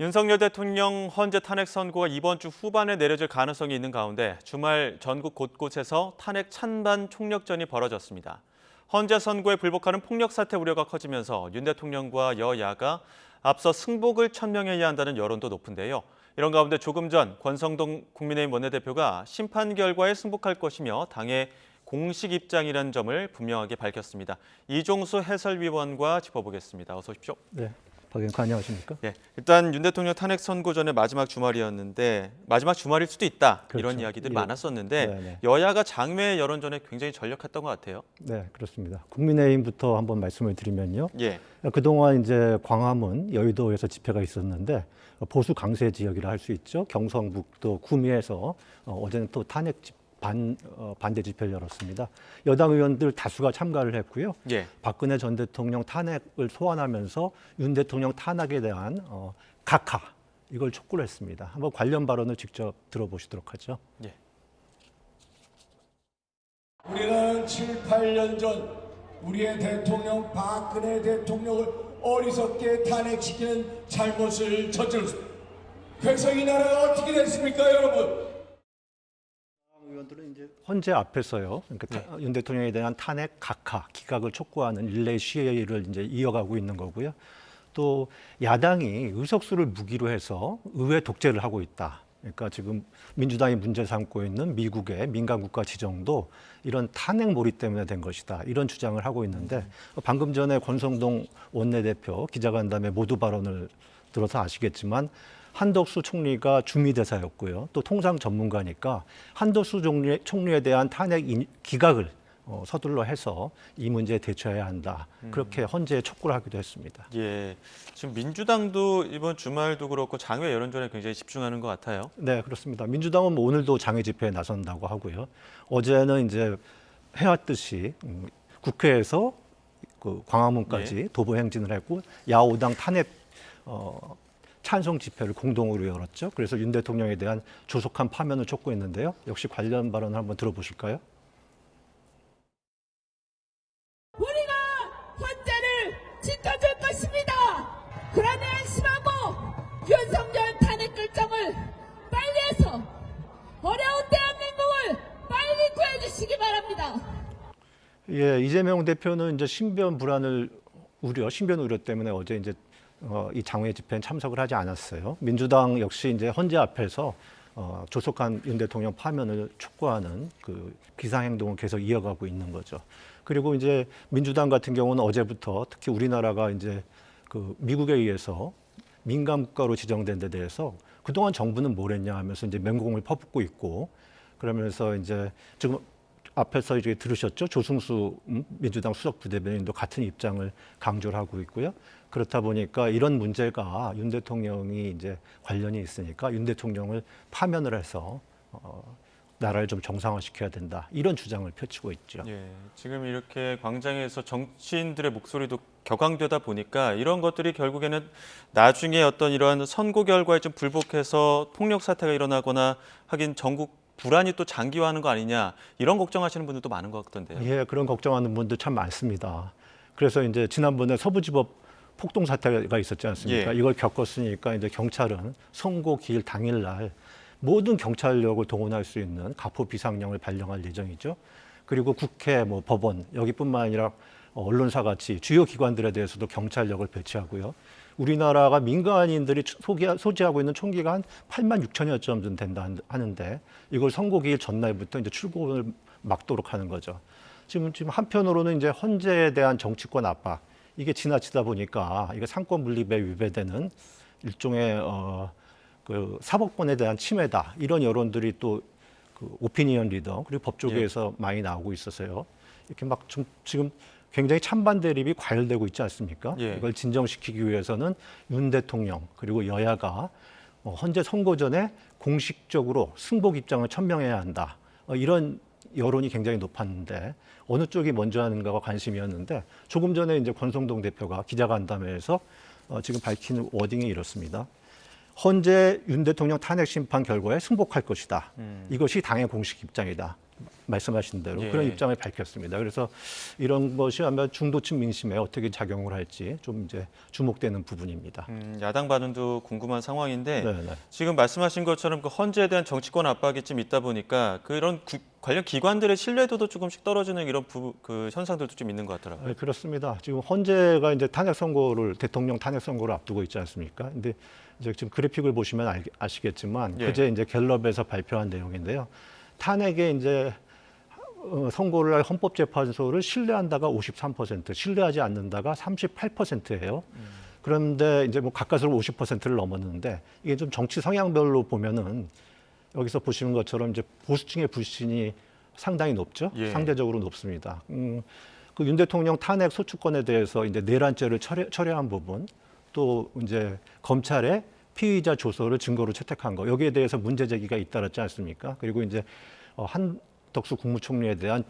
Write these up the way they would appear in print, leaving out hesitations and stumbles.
윤석열 대통령 헌재 탄핵 선고가 이번 주 후반에 내려질 가능성이 있는 가운데 주말 전국 곳곳에서 탄핵 찬반 총력전이 벌어졌습니다. 헌재 선고에 불복하는 폭력 사태 우려가 커지면서 윤 대통령과 여야가 앞서 승복을 천명해야 한다는 여론도 높은데요. 이런 가운데 조금 전 권성동 국민의힘 원내대표가 심판 결과에 승복할 것이며 당의 공식 입장이라는 점을 분명하게 밝혔습니다. 이종수 해설위원과 짚어보겠습니다. 어서 오십시오. 네, 박 의원 안녕하십니까? 네, 일단 윤 대통령 탄핵 선고 전에 마지막 주말이었는데 마지막 주말일 수도 있다. 그렇죠. 이런 이야기들이 예. 많았었는데 네네. 여야가 장외 여론전에 굉장히 전력했던 것 같아요. 네, 그렇습니다. 국민의힘부터 한번 말씀을 드리면요. 예, 그동안 이제 광화문, 여의도에서 집회가 있었는데 보수 강세 지역이라 할 수 있죠. 경성북도 구미에서 어제는 또 탄핵 반대 집회를 열었습니다. 여당 의원들 다수가 참가를 했고요. 예. 박근혜 전 대통령 탄핵을 소환하면서 윤 대통령 탄핵에 대한 각하 이걸 촉구를 했습니다. 한번 관련 발언을 직접 들어보시도록 하죠. 예. 우리는 7, 8년 전 우리의 대통령 박근혜 대통령을 어리석게 탄핵시키는 잘못을 저질렀습니다. 그래서 이 나라가 어떻게 됐습니까, 여러분? 의원들은 이제 헌재 앞에서요. 그러니까 윤 대통령에 대한 탄핵 각하, 기각을 촉구하는 릴레이 시위를 이제 이어가고 있는 거고요. 또 야당이 의석수를 무기로 해서 의회 독재를 하고 있다. 그러니까 지금 민주당이 문제 삼고 있는 미국의 민간국가 지정도 이런 탄핵 몰이 때문에 된 것이다. 이런 주장을 하고 있는데 방금 전에 권성동 원내대표 기자간담회 모두 발언을 들어서 아시겠지만 한덕수 총리가 주미대사였고요. 또 통상 전문가니까 한덕수 총리에 대한 탄핵 기각을 서둘러 해서 이 문제에 대처해야 한다. 그렇게 헌재에 촉구를 하기도 했습니다. 예. 지금 민주당도 이번 주말도 그렇고 장외 여론전에 굉장히 집중하는 것 같아요. 네, 그렇습니다. 민주당은 뭐 오늘도 장외 집회에 나선다고 하고요. 어제는 이제 해왔듯이 국회에서 그 광화문까지 도보 행진을 했고 야오당 탄핵 찬성 집회를 공동으로 열었죠. 그래서 윤 대통령에 대한 조속한 파면을 촉구했는데요. 역시 관련 발언을 한번 들어보실까요? 우리가 헌재를 지켜줄 것입니다. 그러니 안심하고 윤석열 탄핵 결정을 빨리 해서 어려운 대한민국을 빨리 구해주시기 바랍니다. 예, 이재명 대표는 이제 신변 우려 때문에 어제 이제 이 장외 집회에 참석을 하지 않았어요. 민주당 역시 이제 헌재 앞에서 조속한 윤 대통령 파면을 촉구하는 그 비상행동을 계속 이어가고 있는 거죠. 그리고 이제 민주당 같은 경우는 어제부터 특히 우리나라가 이제 그 미국에 의해서 민간 국가로 지정된 데 대해서 그동안 정부는 뭘 했냐 하면서 이제 맹공을 퍼붓고 있고 그러면서 이제 지금 앞에서 이제 들으셨죠? 조승수 민주당 수석 부대변인도 같은 입장을 강조를 하고 있고요. 그렇다 보니까 이런 문제가 윤 대통령이 이제 관련이 있으니까 윤 대통령을 파면을 해서 나라를 좀 정상화시켜야 된다. 이런 주장을 펼치고 있죠. 예. 지금 이렇게 광장에서 정치인들의 목소리도 격앙되다 보니까 이런 것들이 결국에는 나중에 어떤 이러한 선고 결과에 좀 불복해서 폭력 사태가 일어나거나 하긴 전국 불안이 또 장기화하는 거 아니냐 이런 걱정하시는 분들도 많은 것 같던데요. 예, 그런 걱정하는 분들 참 많습니다. 그래서 이제 지난번에 서부지법 폭동 사태가 있었지 않습니까? 예. 이걸 겪었으니까 이제 경찰은 선고 기일 당일날 모든 경찰력을 동원할 수 있는 가포 비상령을 발령할 예정이죠. 그리고 국회, 뭐 법원 여기뿐만 아니라 언론사 같이 주요 기관들에 대해서도 경찰력을 배치하고요. 우리나라가 민간인들이 소지하고 있는 총기가 한 8만 6천여 점 된다 하는데 이걸 선고기일 전날부터 이제 출근을 막도록 하는 거죠. 지금 한편으로는 이제 헌재에 대한 정치권 압박 이게 지나치다 보니까 이게 상권 분립에 위배되는 일종의 그 사법권에 대한 침해다 이런 여론들이 또 그 오피니언 리더 그리고 법조계에서 많이 나오고 있어서요. 이렇게 막 지금 굉장히 찬반 대립이 과열되고 있지 않습니까? 예. 이걸 진정시키기 위해서는 윤 대통령 그리고 여야가 헌재 선고 전에 공식적으로 승복 입장을 천명해야 한다. 이런 여론이 굉장히 높았는데 어느 쪽이 먼저 하는가가 관심이었는데 조금 전에 이제 권성동 대표가 기자간담회에서 지금 밝힌 워딩이 이렇습니다. 헌재 윤 대통령 탄핵 심판 결과에 승복할 것이다. 이것이 당의 공식 입장이다. 말씀하신 대로 예. 그런 입장을 밝혔습니다. 그래서 이런 것이 아마 중도층 민심에 어떻게 작용을 할지 좀 이제 주목되는 부분입니다. 야당 반응도 궁금한 상황인데 네, 네. 지금 말씀하신 것처럼 그 헌재에 대한 정치권 압박이 좀 있다 보니까 그런 관련 기관들의 신뢰도도 조금씩 떨어지는 이런 그 현상들도 좀 있는 것 같더라고요. 네, 그렇습니다. 지금 헌재가 이제 대통령 탄핵 선고를 앞두고 있지 않습니까? 근데 이제 지금 그래픽을 보시면 아시겠지만 예. 그제 이제 갤럽에서 발표한 내용인데요. 탄핵에 이제 선고를 할 헌법재판소를 신뢰한다가 53%, 신뢰하지 않는다가 38%예요. 그런데 이제 뭐 가까스로 50%를 넘었는데 이게 좀 정치 성향별로 보면은 여기서 보시는 것처럼 이제 보수층의 불신이 상당히 높죠. 예. 상대적으로 높습니다. 그 윤 대통령 탄핵 소추권에 대해서 이제 내란죄를 철회한 부분, 또 이제 검찰의 피의자 조서를 증거로 채택한 거 여기에 대해서 문제 제기가 잇따랐지 않습니까? 그리고 이제 한덕수 국무총리에 대한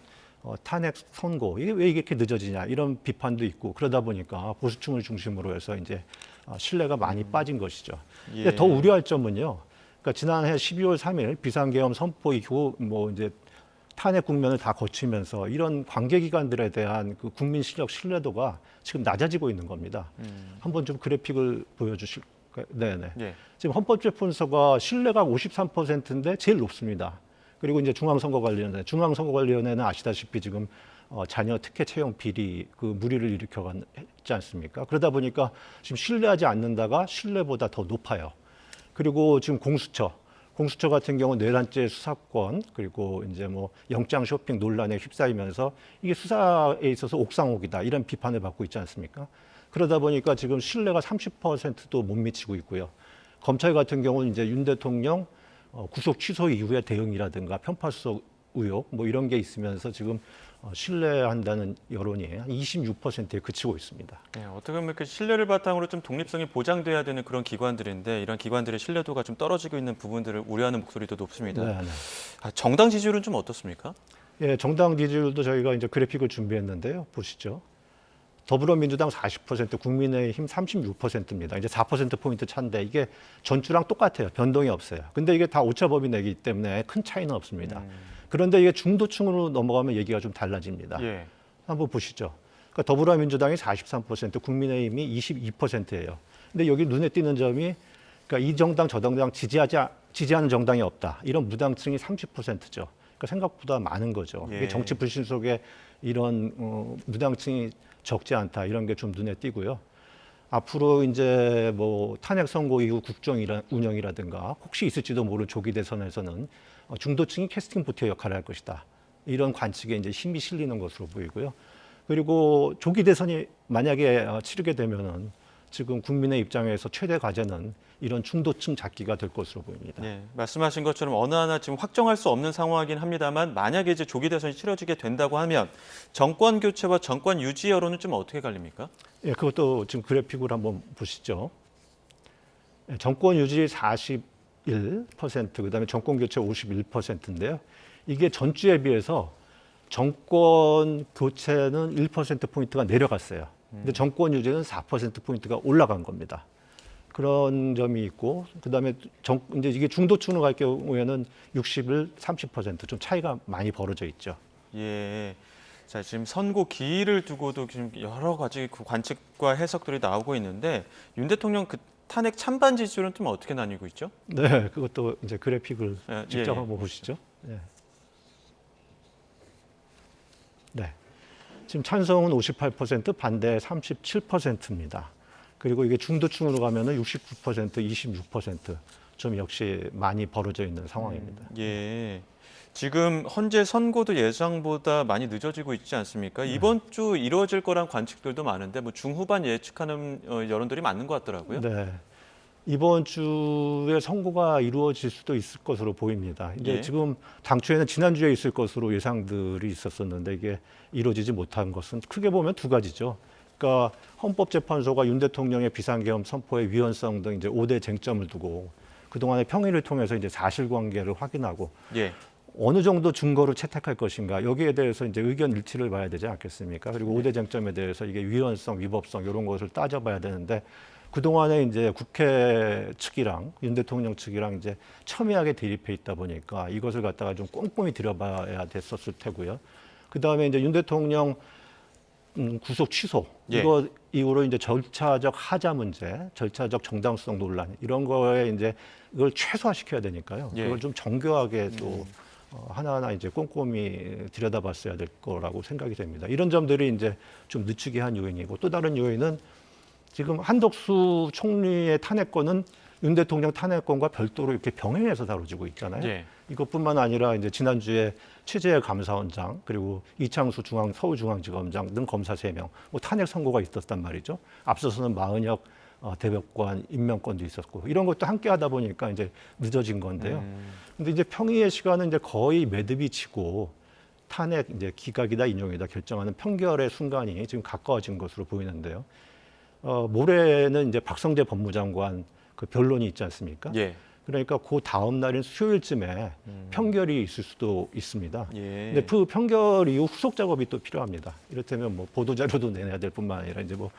탄핵 선고 이게 왜 이렇게 늦어지냐 이런 비판도 있고 그러다 보니까 보수층을 중심으로 해서 이제 신뢰가 많이 빠진 것이죠. 예. 근데 더 우려할 점은요. 그러니까 지난해 12월 3일 비상계엄 선포 이후 뭐 이제 탄핵 국면을 다 거치면서 이런 관계기관들에 대한 그 국민 실력 신뢰도가 지금 낮아지고 있는 겁니다. 한번 좀 그래픽을 보여주실까요? 네네. 예. 지금 헌법재판소가 신뢰가 53%인데 제일 높습니다. 그리고 이제 중앙선거관리위원회는 아시다시피 지금 자녀 특혜 채용 비리 그 무리를 일으켜갔지 않습니까? 그러다 보니까 지금 신뢰하지 않는다가 신뢰보다 더 높아요. 그리고 지금 공수처 같은 경우 내란죄 수사권 그리고 이제 뭐 영장 쇼핑 논란에 휩싸이면서 이게 수사에 있어서 옥상옥이다 이런 비판을 받고 있지 않습니까? 그러다 보니까 지금 신뢰가 30%도 못 미치고 있고요. 검찰 같은 경우는 이제 윤 대통령 구속 취소 이후의 대응이라든가 편파 수석 의혹 뭐 이런 게 있으면서 지금 신뢰한다는 여론이 한 26%에 그치고 있습니다. 네, 어떻게 보면 그 신뢰를 바탕으로 좀 독립성이 보장돼야 되는 그런 기관들인데 이런 기관들의 신뢰도가 좀 떨어지고 있는 부분들을 우려하는 목소리도 높습니다. 네, 네. 정당 지지율은 좀 어떻습니까? 예, 정당 지지율도 저희가 이제 그래픽을 준비했는데요. 보시죠. 더불어민주당 40%, 국민의힘 36%입니다. 이제 4%포인트 차인데 이게 전주랑 똑같아요. 변동이 없어요. 근데 이게 다 오차범위 내기 때문에 큰 차이는 없습니다. 그런데 이게 중도층으로 넘어가면 얘기가 좀 달라집니다. 예. 한번 보시죠. 그러니까 더불어민주당이 43%, 국민의힘이 22%예요. 근데 여기 눈에 띄는 점이 그러니까 이 정당 저 정당 지지하는 정당이 없다. 이런 무당층이 30%죠. 그러니까 생각보다 많은 거죠. 예. 이게 정치 불신 속에 이런 무당층이 적지 않다. 이런 게 좀 눈에 띄고요. 앞으로 이제 뭐 탄핵 선고 이후 국정 운영이라든가 혹시 있을지도 모를 조기 대선에서는 중도층이 캐스팅 보트의 역할을 할 것이다. 이런 관측에 이제 힘이 실리는 것으로 보이고요. 그리고 조기 대선이 만약에 치르게 되면은 지금 국민의 입장에서 최대 과제는 이런 중도층 잡기가 될 것으로 보입니다. 네, 말씀하신 것처럼 어느 하나 지금 확정할 수 없는 상황이긴 합니다만 만약에 이제 조기 대선이 치러지게 된다고 하면 정권 교체와 정권 유지 여론은 좀 어떻게 갈립니까? 예, 그것도 지금 그래픽으로 한번 보시죠. 예, 정권 유지 41%, 그다음에 정권 교체 51%인데요. 이게 전주에 비해서 정권 교체는 1%포인트가 내려갔어요. 근데 정권 유지는 4%포인트가 올라간 겁니다. 그런 점이 있고, 그다음에 이제 이게 중도층으로 갈 경우에는 60을 30%좀 차이가 많이 벌어져 있죠. 예. 자, 지금 선고 기일을 두고도 지금 여러 가지 그 관측과 해석들이 나오고 있는데 윤 대통령 그 탄핵 찬반 지지율은 좀 어떻게 나뉘고 있죠? 네, 그것도 이제 그래픽을 예, 직접 예. 한번 보시죠. 네. 네. 지금 찬성은 58%, 반대 37%입니다. 그리고 이게 중도층으로 가면은 69%, 26%좀 역시 많이 벌어져 있는 상황입니다. 예. 지금 헌재 선고도 예상보다 많이 늦어지고 있지 않습니까? 이번 주 이루어질 거란 관측들도 많은데 뭐 중후반 예측하는 여론들이 맞는 것 같더라고요. 네. 이번 주에 선고가 이루어질 수도 있을 것으로 보입니다. 이제 예. 지금 당초에는 지난주에 있을 것으로 예상들이 있었었는데 이게 이루어지지 못한 것은 크게 보면 두 가지죠. 그러니까 헌법재판소가 윤 대통령의 비상계엄 선포의 위헌성 등 이제 5대 쟁점을 두고 그동안의 평의를 통해서 이제 사실관계를 확인하고 예. 어느 정도 증거를 채택할 것인가 여기에 대해서 이제 의견 일치를 봐야 되지 않겠습니까? 그리고 5대 쟁점에 대해서 이게 위헌성, 위법성 이런 것을 따져봐야 되는데 그동안에 이제 국회 측이랑 윤 대통령 측이랑 이제 첨예하게 대립해 있다 보니까 이것을 갖다가 좀 꼼꼼히 들여봐야 됐었을 테고요. 그 다음에 이제 윤 대통령 구속 취소 예. 이거 이후로 이제 절차적 하자 문제, 절차적 정당성 논란 이런 거에 이제 이걸 최소화시켜야 되니까요. 예. 그걸 좀 정교하게 또 하나하나 이제 꼼꼼히 들여다봤어야 될 거라고 생각이 됩니다. 이런 점들이 이제 좀 늦추게 한 요인이고 또 다른 요인은 지금 한덕수 총리의 탄핵권은 윤 대통령 탄핵권과 별도로 이렇게 병행해서 다뤄지고 있잖아요. 예. 이것뿐만 아니라 이제 지난주에 최재해 감사원장 그리고 이창수 서울중앙지검장 등 검사 3명 뭐 탄핵 선고가 있었단 말이죠. 앞서서는 마은혁 대법관 임명권도 있었고 이런 것도 함께 하다 보니까 이제 늦어진 건데요. 근데 이제 평의의 시간은 이제 거의 매듭이 치고 탄핵 이제 기각이다 인용이다 결정하는 판결의 순간이 지금 가까워진 것으로 보이는데요. 모레는 이제 박성재 법무장관 그 변론이 있지 않습니까? 예. 그러니까 그 다음 날인 수요일쯤에 판결이 있을 수도 있습니다. 예. 근데 그 판결 이후 후속 작업이 또 필요합니다. 이를테면 뭐 보도 자료도 내놔야 될 뿐만 아니라 이제 뭐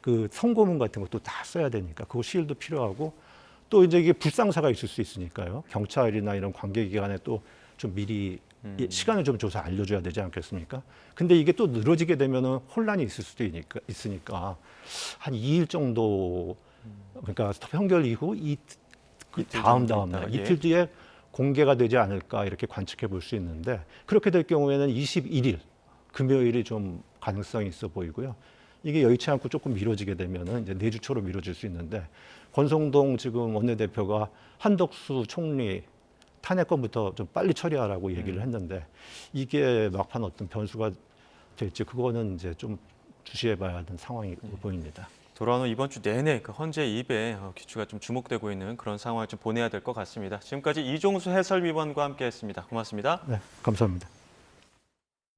그 선고문 같은 것도 다 써야 되니까 그거 시일도 필요하고 또 이제 이게 불상사가 있을 수 있으니까요. 경찰이나 이런 관계기관에 또 좀 미리 시간을 좀 줘서 알려줘야 되지 않겠습니까? 근데 이게 또 늘어지게 되면은 혼란이 있을 수도 있으니까 한 2일 정도 그러니까 판결 이후 그 다음 날 예. 이틀 뒤에 공개가 되지 않을까 이렇게 관측해 볼 수 있는데 그렇게 될 경우에는 21일 금요일이 좀 가능성이 있어 보이고요. 이게 여의치 않고 조금 미뤄지게 되면은 이제 내주 초로 미뤄질 수 있는데 권성동 지금 원내대표가 한덕수 총리 탄핵권부터 좀 빨리 처리하라고 얘기를 했는데 이게 막판 어떤 변수가 될지 그거는 이제 좀 주시해봐야 하는 상황이 보입니다. 돌아오는 이번 주 내내 그 헌재 입에 귀추가 좀 주목되고 있는 그런 상황을 좀 보내야 될 것 같습니다. 지금까지 이종수 해설위원과 함께했습니다. 고맙습니다. 네, 감사합니다.